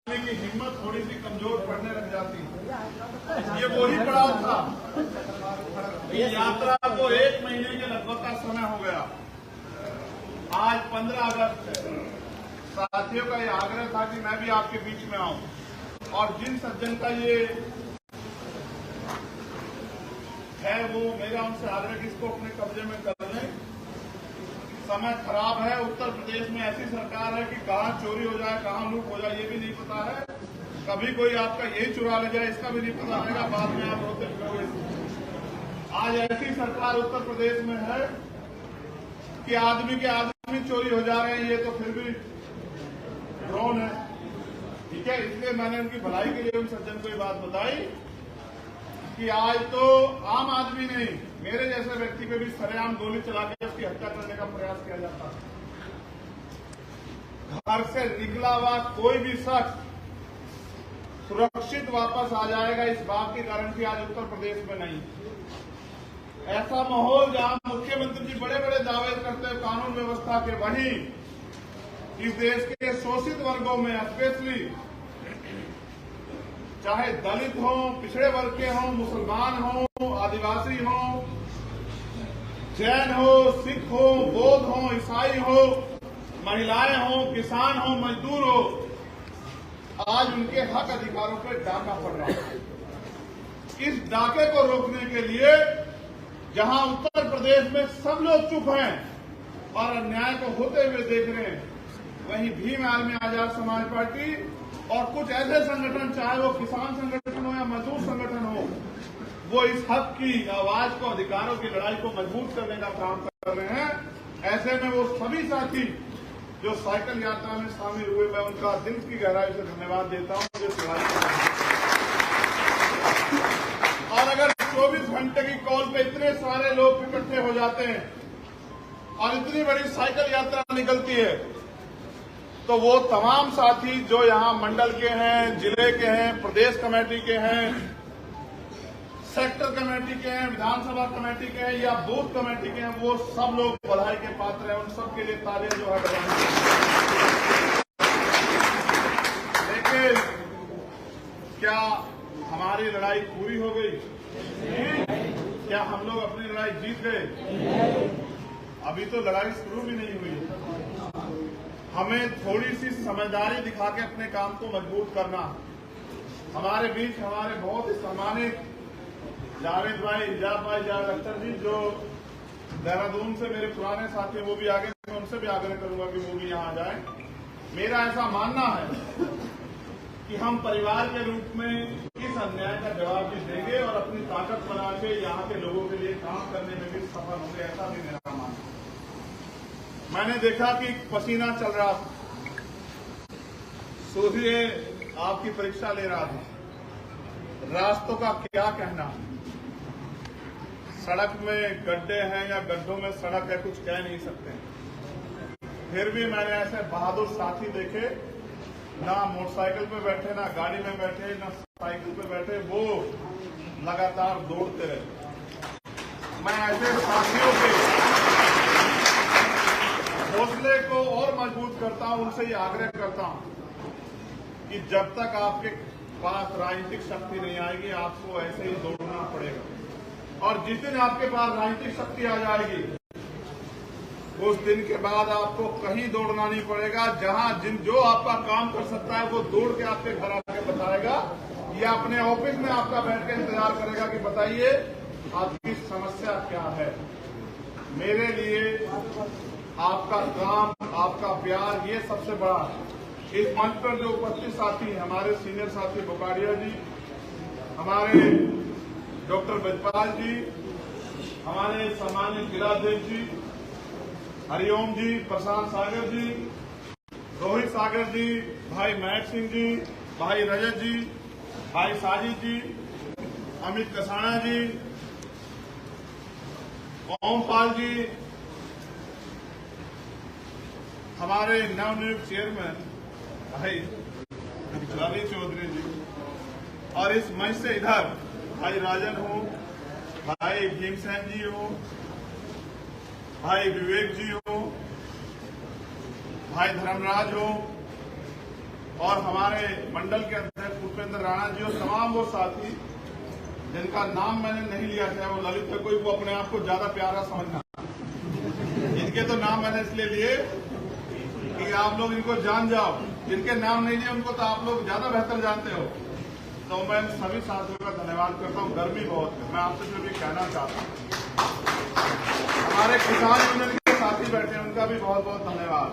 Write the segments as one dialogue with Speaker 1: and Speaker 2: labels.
Speaker 1: की हिम्मत थोड़ी सी कमजोर पड़ने लग जाती है। ये वही पड़ाव था। ये यात्रा को 1 महीने के लगभग का समय हो गया। आज 15 अगस्त है। साथियों का ये आग्रह था कि मैं भी आपके बीच में आऊं और जिन सज्जन का ये है वो मेरा उनसे आग्रह कि इसको अपने कब्जे में कर लें। समय खराब है। उत्तर प्रदेश में ऐसी सरकार है कि कहां चोरी हो जाए, कहां लूट हो जाए, ये भी नहीं पता है। कभी कोई आपका यही चुरा ले जाए, इसका भी नहीं पता रहेगा। बाद में आप रोते फिरोगे। आज ऐसी सरकार उत्तर प्रदेश में है कि आदमी के आदमी चोरी हो जा रहे हैं। ये तो फिर भी ड्रोन है, ठीक है। इसलिए मैंने उनकी भलाई के लिए उन सज्जन को ये बात बताई कि आज तो आम आदमी नहीं, मेरे जैसे व्यक्ति पे भी सरेआम गोली चला के उसकी हत्या करने का प्रयास किया जाता है। घर से निकला हुआ कोई भी शख्स सुरक्षित वापस आ जाएगा, इस बात की गारंटी आज उत्तर प्रदेश में नहीं। ऐसा माहौल जहां मुख्यमंत्री जी बड़े बड़े दावे करते हैं कानून व्यवस्था के, वहीं इस देश के शोषित वर्गों में स्पेशली चाहे दलित हो, पिछड़े वर्ग के हों, मुसलमान हो, आदिवासी हो, जैन हो, सिख हो, बौद्ध हो, ईसाई हो, महिलाएं हो, किसान हो, मजदूर हो, आज उनके हक अधिकारों पर डाका पड़ रहा है। इस डाके को रोकने के लिए जहां उत्तर प्रदेश में सब लोग चुप हैं और अन्याय को होते हुए देख रहे हैं, वहीं भीम आर्मी आजाद समाज पार्टी और कुछ ऐसे संगठन, चाहे वो किसान संगठन हो या मजदूर संगठन हो, वो इस हक की आवाज को, अधिकारों की लड़ाई को मजबूत करने का काम कर रहे हैं। ऐसे में वो सभी साथी जो साइकिल यात्रा में शामिल हुए, मैं उनका दिल की गहराई से धन्यवाद देता हूं। मुझे लड़ाई और अगर 24 घंटे की कॉल पे इतने सारे लोग इकट्ठे हो जाते हैं और इतनी बड़ी साइकिल यात्रा निकलती है, तो वो तमाम साथी जो यहां मंडल के हैं, जिले के हैं, प्रदेश कमेटी के हैं, सेक्टर कमेटी के हैं, विधानसभा कमेटी के हैं या बूथ कमेटी के हैं, वो सब लोग बधाई के पात्र हैं। उन सब के लिए तालियां जो है बजानी। लेकिन क्या हमारी लड़ाई पूरी हो गई? क्या हम लोग अपनी लड़ाई जीत गए? अभी तो लड़ाई शुरू भी नहीं हुई। हमें थोड़ी सी समझदारी दिखा के अपने काम को मजबूत करना। हमारे बीच हमारे बहुत ही सम्मानित जावेद भाई, इजाज भाई, जावेद अख्तर जी, जो देहरादून से मेरे पुराने साथी, वो भी आगे, मैं उनसे भी आग्रह करूंगा कि वो भी यहाँ आ जाए। मेरा ऐसा मानना है कि हम परिवार के रूप में इस अन्याय का जवाब भी देंगे और अपनी ताकत बना के यहाँ के लोगों के लिए काम करने में भी सफल होंगे, ऐसा भी मेरा मानना है। मैंने देखा कि पसीना चल रहा था, सूर्य आपकी परीक्षा ले रहा था। रास्तों का क्या कहना, सड़क में गड्ढे हैं या गड्ढों में सड़क है, कुछ कह नहीं सकते। फिर भी मैंने ऐसे बहादुर साथी देखे, ना मोटरसाइकिल पे बैठे, ना गाड़ी में बैठे, ना साइकिल पे बैठे, वो लगातार दौड़ते रहे। मैं ऐसे साथियों के हौसले को और मजबूत करता हूं, उनसे ये आग्रह करता हूं कि जब तक आपके पास राजनीतिक शक्ति नहीं आएगी, आपको ऐसे ही दौड़ना पड़ेगा। और जिस दिन आपके पास राजनीतिक शक्ति आ जाएगी, उस दिन के बाद आपको कहीं दौड़ना नहीं पड़ेगा। जहां जो आपका काम कर सकता है, वो दौड़ के आपके घर आके बताएगा या अपने ऑफिस में आपका बैठ के इंतजार करेगा कि बताइए आपकी समस्या क्या है। मेरे लिए आपका काम, आपका प्यार, ये सबसे बड़ा है। इस मंच पर जो उपस्थित साथी हैं, हमारे सीनियर साथी बोकाडिया जी, हमारे डॉक्टर बजपाल जी, हमारे सम्मानित जिलाध्यक्ष जी, हरिओम जी, प्रशांत सागर जी, रोहित सागर जी, भाई महक सिंह जी, भाई रजत जी, भाई साजिद जी, अमित कसाना जी, ओमपाल जी, हमारे नवनियुक्त चेयरमैन भाई रवि चौधरी जी, और इस मंच से इधर भाई राजन हो, भाई भीमसेन जी हो, भाई विवेक जी हो, भाई धर्मराज हो, और हमारे मंडल के अध्यक्ष भूपेंद्र राणा जी और तमाम वो साथी जिनका नाम मैंने नहीं लिया, चाहे वो ललित है कोई, वो अपने आप को ज्यादा प्यारा समझना। इनके तो नाम मैंने इसलिए लिए कि आप लोग इनको जान जाओ, जिनके नाम नहीं लिए उनको तो आप लोग ज्यादा बेहतर जानते हो। तो मैं सभी साथियों का धन्यवाद करता हूँ। गर्मी बहुत है, मैं आपसे जो भी कहना चाहता हूँ, हमारे किसान यूनियन के साथी बैठे हैं उनका भी बहुत बहुत धन्यवाद।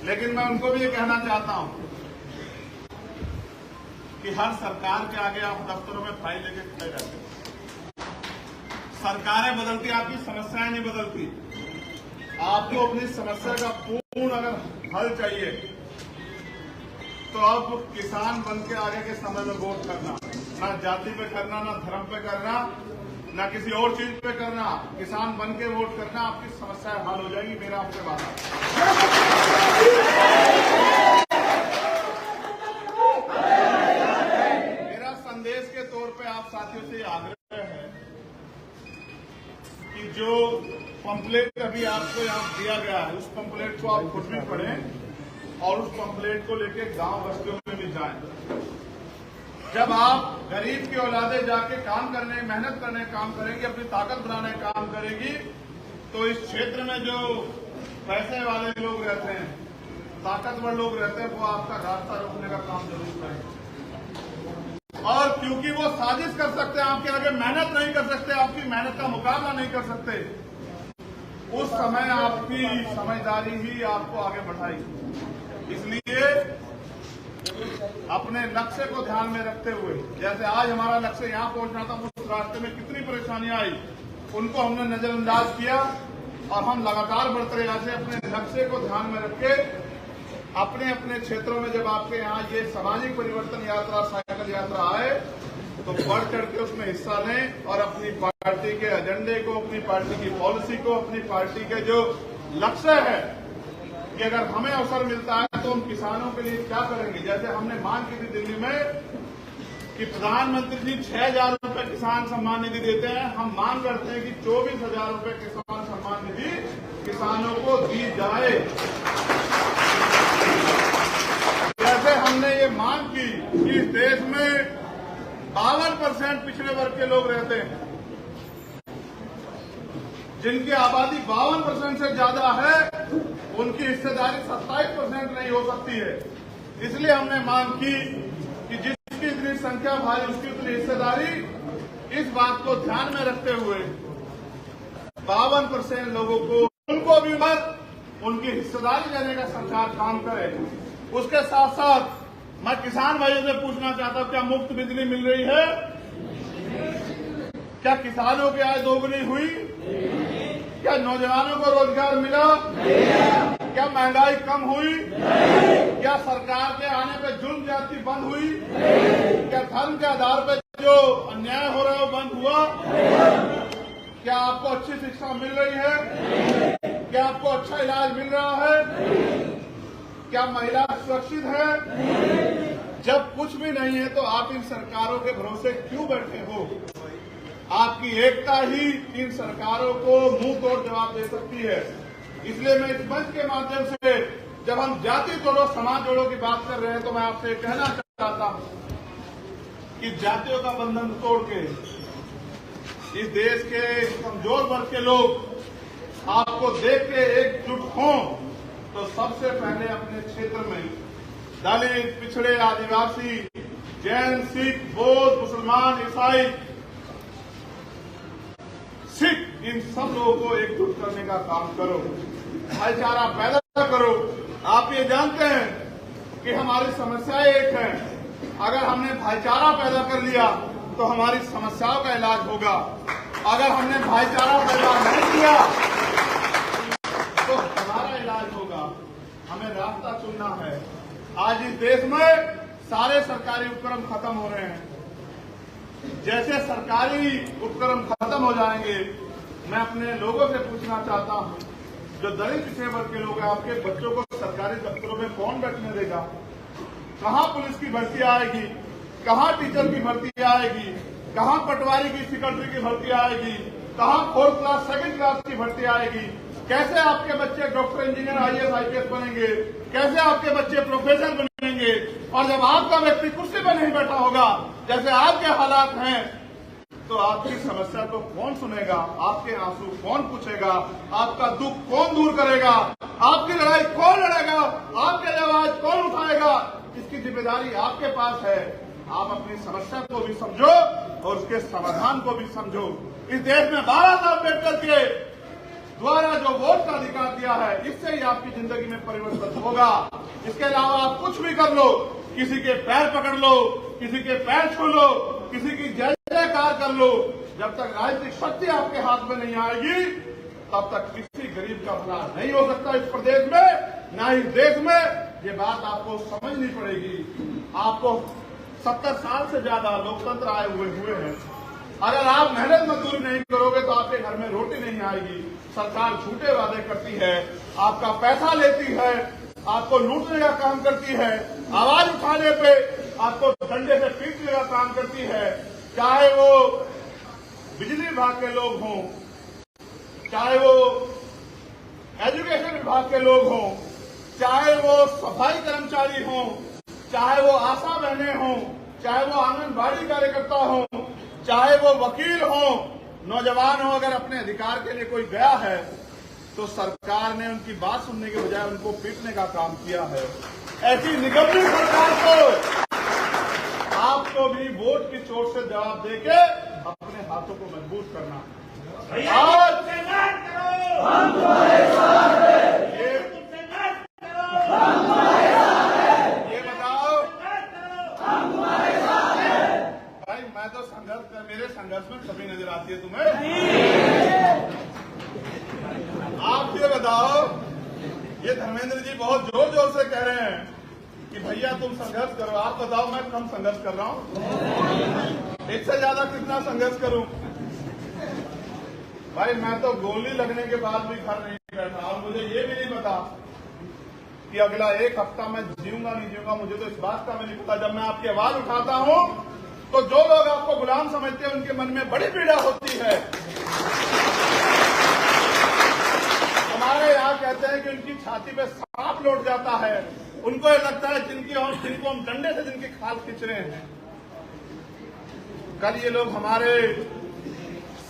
Speaker 1: लेकिन मैं उनको भी ये कहना चाहता हूँ कि हर सरकार के आगे आप दफ्तरों में फाइल लेके खड़े रहते हैं। सरकारें बदलती, आपकी समस्याएं नहीं बदलती। आपको अपनी समस्या का पूर्ण अगर हल चाहिए तो अब किसान बन के आगे के समय में वोट करना, ना जाति पे करना, ना धर्म पे करना, ना किसी और चीज पे करना, किसान बन के वोट करना, आपकी समस्याएं हल हो जाएगी, मेरा आपसे वादा। मेरा संदेश के तौर पे आप साथियों से आग्रह है कि जो पंपलेट अभी आपको यहाँ दिया गया है, उस पंपलेट को आप खुद भी पढ़ें और उस पंपलेट को लेके गांव बस्तियों में भी जाएं। जब आप गरीब की औलादे जाके काम करने, मेहनत करने काम करेंगी, अपनी ताकत बनाने काम करेगी, तो इस क्षेत्र में जो पैसे वाले लोग रहते हैं, ताकतवर लोग रहते हैं, वो आपका रास्ता रोकने का काम जरूर करेंगे। और क्योंकि वो साजिश कर सकते हैं, आपके आगे मेहनत नहीं कर सकते, आपकी मेहनत का मुकाबला नहीं कर सकते, उस समय आपकी समझदारी ही आपको आगे बढ़ाएगी। इसलिए अपने लक्ष्य को ध्यान में रखते हुए, जैसे आज हमारा लक्ष्य यहाँ पहुंचना था, उस रास्ते में कितनी परेशानियां आई, उनको हमने नजरअंदाज किया और हम लगातार बढ़ते रहे। ऐसे अपने लक्ष्य को ध्यान में रख के अपने अपने क्षेत्रों में जब आपके यहाँ ये सामाजिक परिवर्तन यात्रा, साइकिल यात्रा आए, तो बढ़ चढ़ के उसमें हिस्सा लें और अपनी पार्टी के एजेंडे को, अपनी पार्टी की पॉलिसी को, अपनी पार्टी के जो लक्ष्य है कि अगर हमें अवसर मिलता है तो हम किसानों के लिए क्या करेंगे। जैसे हमने मांग की थी दिल्ली में कि प्रधानमंत्री जी 6,000 रुपए किसान सम्मान निधि देते हैं, हम मांग करते हैं कि 24,000 रुपए किसान सम्मान निधि किसानों को दी जाए। जैसे हमने ये मांग की कि इस देश में 52% पिछड़े वर्ग के लोग रहते हैं, जिनकी आबादी 52% से ज्यादा है, उनकी हिस्सेदारी 27% नहीं हो सकती है। इसलिए हमने मांग की कि जिसकी इतनी संख्या भारी, उसकी उतनी हिस्सेदारी। इस बात को ध्यान में रखते हुए 52% लोगों को, उनको भी मत उनकी हिस्सेदारी लेने का सरकार काम करे। उसके साथ साथ मैं किसान भाइयों से पूछना चाहता हूं, क्या मुफ्त बिजली मिल रही है? क्या किसानों की आय दोगुनी हुई? क्या नौजवानों को रोजगार मिला? क्या महंगाई कम हुई? क्या सरकार के आने पे जुल्म ज्यादती बंद हुई? क्या धर्म के आधार पर जो अन्याय हो रहा है वो बंद हुआ? क्या आपको अच्छी शिक्षा मिल रही है? क्या आपको अच्छा इलाज मिल रहा है? क्या महिला सुरक्षित है? जब कुछ भी नहीं है तो आप इन सरकारों के भरोसे क्यों बैठे हो? आपकी एकता ही इन सरकारों को मुंह तोड़ जवाब दे सकती है। इसलिए मैं इस मंच के माध्यम से, जब हम जाति जोड़ो, समाज जोड़ो की बात कर रहे हैं, तो मैं आपसे कहना चाहता हूं कि जातियों का बंधन तोड़ के इस देश के कमजोर वर्ग के लोग आपको देख के एकजुट हों, तो सबसे पहले अपने क्षेत्र में दलित, पिछड़े, आदिवासी, जैन, सिख, बौद्ध, मुसलमान, ईसाई, सिख, इन सब लोगों को एकजुट करने का काम करो, भाईचारा पैदा करो। आप ये जानते हैं कि हमारी समस्याएं एक है, अगर हमने भाईचारा पैदा कर लिया तो हमारी समस्याओं का इलाज होगा। अगर हमने भाईचारा पैदा नहीं किया तो हमारा इलाज होगा। हमें रास्ता चुनना है। आज इस देश में सारे सरकारी उपक्रम खत्म हो रहे हैं। जैसे सरकारी उपक्रम खत्म हो जाएंगे, मैं अपने लोगों से पूछना चाहता हूं, जो दलित पिछड़े वर्ग के लोग हैं, आपके बच्चों को सरकारी दफ्तरों में कौन बैठने देगा? कहां पुलिस की भर्ती आएगी? कहां टीचर की भर्ती आएगी? कहां पटवारी की, सेक्रेटरी की भर्ती आएगी? कहां 4th क्लास, 2nd क्लास की भर्ती आएगी? कैसे आपके बच्चे डॉक्टर, इंजीनियर, IAS, IPS बनेंगे? कैसे आपके बच्चे प्रोफेसर बनेंगे? बनेंगे। और जब आपका व्यक्ति कुर्सी पर नहीं बैठा होगा, जैसे आपके हालात हैं, तो आपकी समस्या को कौन सुनेगा, आपके आंसू कौन पूछेगा, आपका दुख कौन दूर करेगा, आपकी लड़ाई कौन लड़ेगा, आपके आवाज कौन उठाएगा, इसकी जिम्मेदारी आपके पास है। आप अपनी समस्या को भी समझो और उसके समाधान को भी समझो। इस देश में बाबा साहब अम्बेडकर के द्वारा जो वोट का अधिकार दिया है, इससे ही आपकी जिंदगी में परिवर्तन होगा। इसके अलावा आप कुछ भी कर लो, किसी के पैर पकड़ लो, किसी के पैर छू लो, किसी की जय जयकार कर लो, जब तक राजनीतिक शक्ति आपके हाथ में नहीं आएगी, तब तक किसी गरीब का भला नहीं हो सकता इस प्रदेश में, ना ही देश में। ये बात आपको समझनी पड़ेगी। आपको 70 साल से ज्यादा लोकतंत्र आए हुए हैं। अगर आप मेहनत मजदूरी नहीं करोगे तो आपके घर में रोटी नहीं आएगी। सरकार झूठे वादे करती है, आपका पैसा लेती है, आपको लूटने का काम करती है, आवाज उठाने पे आपको डंडे से पीटने का काम करती है। चाहे वो बिजली विभाग के लोग हों, चाहे वो एजुकेशन विभाग के लोग हों, चाहे वो सफाई कर्मचारी हों, चाहे वो आशा बहनें हों, चाहे वो आंगनबाड़ी कार्यकर्ता हों, चाहे वो वकील हों, नौजवान हो, अगर अपने अधिकार के लिए कोई गया है तो सरकार ने उनकी बात सुनने के बजाय उनको पीटने का काम किया है। ऐसी निगम्य सरकार को आपको भी वोट की चोट से जवाब देके अपने हाथों को मजबूत करना। आज
Speaker 2: हम तुम्हारे साथ हैं।
Speaker 1: ये बताओ,
Speaker 2: हम तुम्हारे साथ हैं।
Speaker 1: भाई मैं तो संघर्ष, मेरे संघर्ष में कभी नजर आती है तुम्हें? आप ये बताओ, ये धर्मेंद्र जी बहुत जोर जोर से कह रहे हैं कि भैया तुम संघर्ष करो। आप बताओ मैं कम संघर्ष कर रहा हूं? इससे ज्यादा कितना संघर्ष करूं? भाई मैं तो गोली लगने के बाद भी घर नहीं बैठा, और मुझे ये भी नहीं पता कि अगला एक हफ्ता मैं जीऊंगा नहीं जीऊंगा। मुझे तो इस बात का भी नहीं पता। जब मैं आपकी आवाज उठाता हूं तो जो लोग आपको गुलाम समझते हैं उनके मन में बड़ी पीड़ा होती है। हमारे यहाँ कहते हैं कि उनकी छाती पे सांप लौट जाता है। उनको ये लगता है जिनको हम डंडे से जिनकी खाल खींच रहे हैं। कल ये लोग हमारे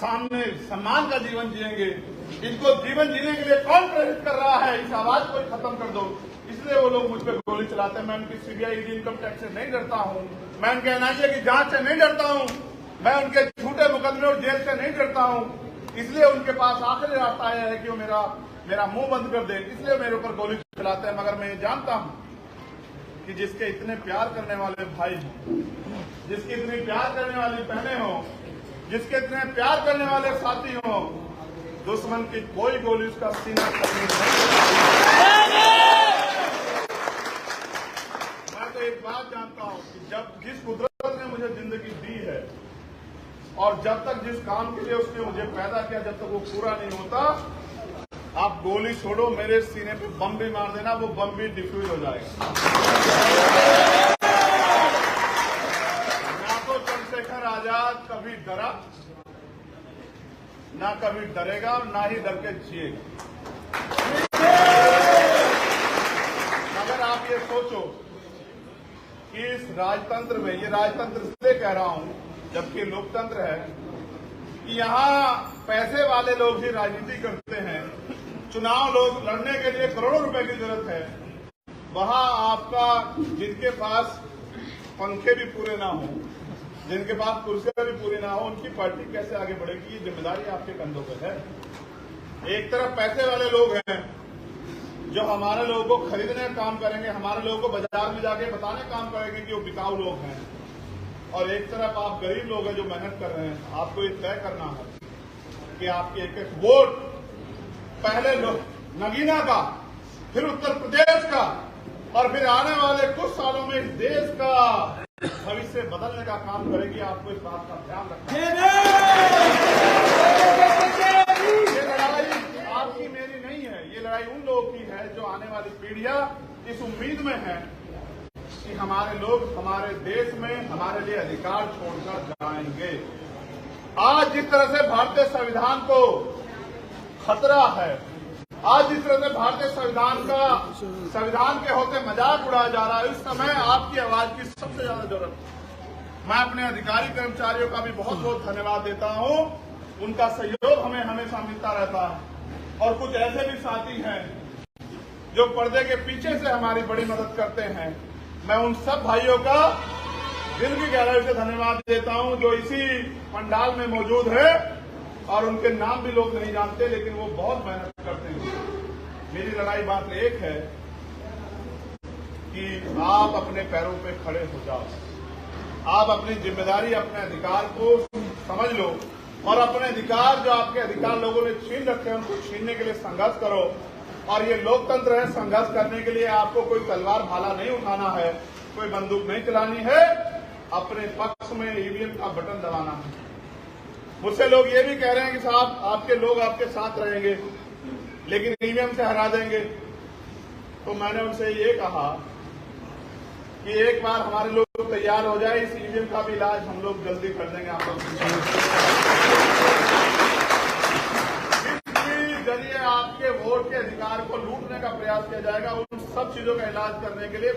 Speaker 1: सामने सम्मान का जीवन जिएंगे। इनको जीवन जीने के लिए कौन प्रेरित कर रहा है? इस आवाज को खत्म कर दो। इसलिए वो लोग मुझ पर गोली चलाते हैं। मैं उनकी सीबीआई इनकम टैक्स से नहीं डरता हूं, मैं उनके एनआईए की जांच से नहीं डरता हूं, मैं उनके झूठे मुकदमे और जेल से नहीं डरता हूं। इसलिए उनके पास आखिरी रास्ता यह है कि वो मेरा मुंह बंद कर दे, इसलिए मेरे ऊपर गोली चलाते हैं। मगर मैं ये जानता हूं कि जिसके इतने प्यार करने वाले भाई हों, जिसकी इतनी प्यार करने वाली बहनें हों, जिसके इतने प्यार करने वाले साथी हों, दुश्मन की कोई गोली उसका सीना तकलीफ नहीं। मैं तो एक बात जानता हूं कि जब जिस कुदरत ने मुझे जिंदगी दी है और जब तक जिस काम के लिए उसने मुझे पैदा किया, जब तक वो पूरा नहीं होता, आप गोली छोड़ो, मेरे सीने पे बम भी मार देना, वो बम भी डिफ्यूज हो जाएगा। ना तो चंद्रशेखर आजाद कभी डरा, ना कभी डरेगा, और ना ही डर के जिएगा। अगर आप ये सोचो कि इस राजतंत्र में, ये राजतंत्र इसलिए कह रहा हूं जबकि लोकतंत्र है, कि यहाँ पैसे वाले लोग ही राजनीति करते हैं, चुनाव लोग लड़ने के लिए करोड़ों रुपए की जरूरत है, वहां आपका जिनके पास पंखे भी पूरे ना हो, जिनके पास कुर्सियां भी पूरी ना हो, उनकी पार्टी कैसे आगे बढ़ेगी? ये जिम्मेदारी आपके कंधों पर है। एक तरफ पैसे वाले लोग हैं जो हमारे लोगों को खरीदने का काम करेंगे, हमारे लोगों को बाजार में जाके बताने का काम करेंगे कि वो बिकाऊ लोग हैं, और एक तरफ आप गरीब लोग हैं जो मेहनत कर रहे हैं। आपको ये तय करना है कि आपके एक एक वोट पहले नगीना का, फिर उत्तर प्रदेश का, और फिर आने वाले कुछ सालों में इस देश का भविष्य बदलने का काम करेगी। आपको इस बात का ध्यान रखना है। ये लड़ाई आपकी मेरी नहीं है, ये लड़ाई उन लोगों की है जो आने वाली पीढ़ियां इस उम्मीद में है कि हमारे लोग हमारे देश में हमारे लिए अधिकार छोड़कर जाएंगे। आज जिस तरह से भारतीय संविधान को खतरा है, आज जिस तरह से भारतीय संविधान के होते मजाक उड़ाया जा रहा है, इस समय आपकी आवाज की सबसे ज्यादा जरूरत है। मैं अपने अधिकारी कर्मचारियों का भी बहुत बहुत धन्यवाद देता हूं। उनका सहयोग हमें हमेशा मिलता रहता है। और कुछ ऐसे भी साथी हैं जो पर्दे के पीछे से हमारी बड़ी मदद करते हैं। मैं उन सब भाइयों का दिल की गहराई से धन्यवाद देता हूं जो इसी पंडाल में मौजूद है, और उनके नाम भी लोग नहीं जानते, लेकिन वो बहुत मेहनत करते हैं। मेरी लड़ाई बात एक है कि आप अपने पैरों पे खड़े हो जाओ, आप अपनी जिम्मेदारी, अपने अधिकार को समझ लो, और अपने अधिकार जो आपके अधिकार लोगों ने छीन रखे हैं उनको छीनने के लिए संघर्ष करो। और ये लोकतंत्र है, संघर्ष करने के लिए आपको कोई तलवार भाला नहीं उठाना है, कोई बंदूक नहीं चलानी है, अपने पक्ष में ईवीएम का बटन दबाना है। मुझसे लोग ये भी कह रहे हैं कि साहब आपके लोग आपके साथ रहेंगे लेकिन ईवीएम से हरा देंगे। तो मैंने उनसे ये कहा कि एक बार हमारे लोग तैयार हो जाए, इस ईवीएम का भी इलाज हम लोग जल्दी कर देंगे। आप लोग जिसके जरिए आपके वोट के अधिकार को लूटने का प्रयास किया जाएगा, उन सब चीजों का इलाज करने के लिए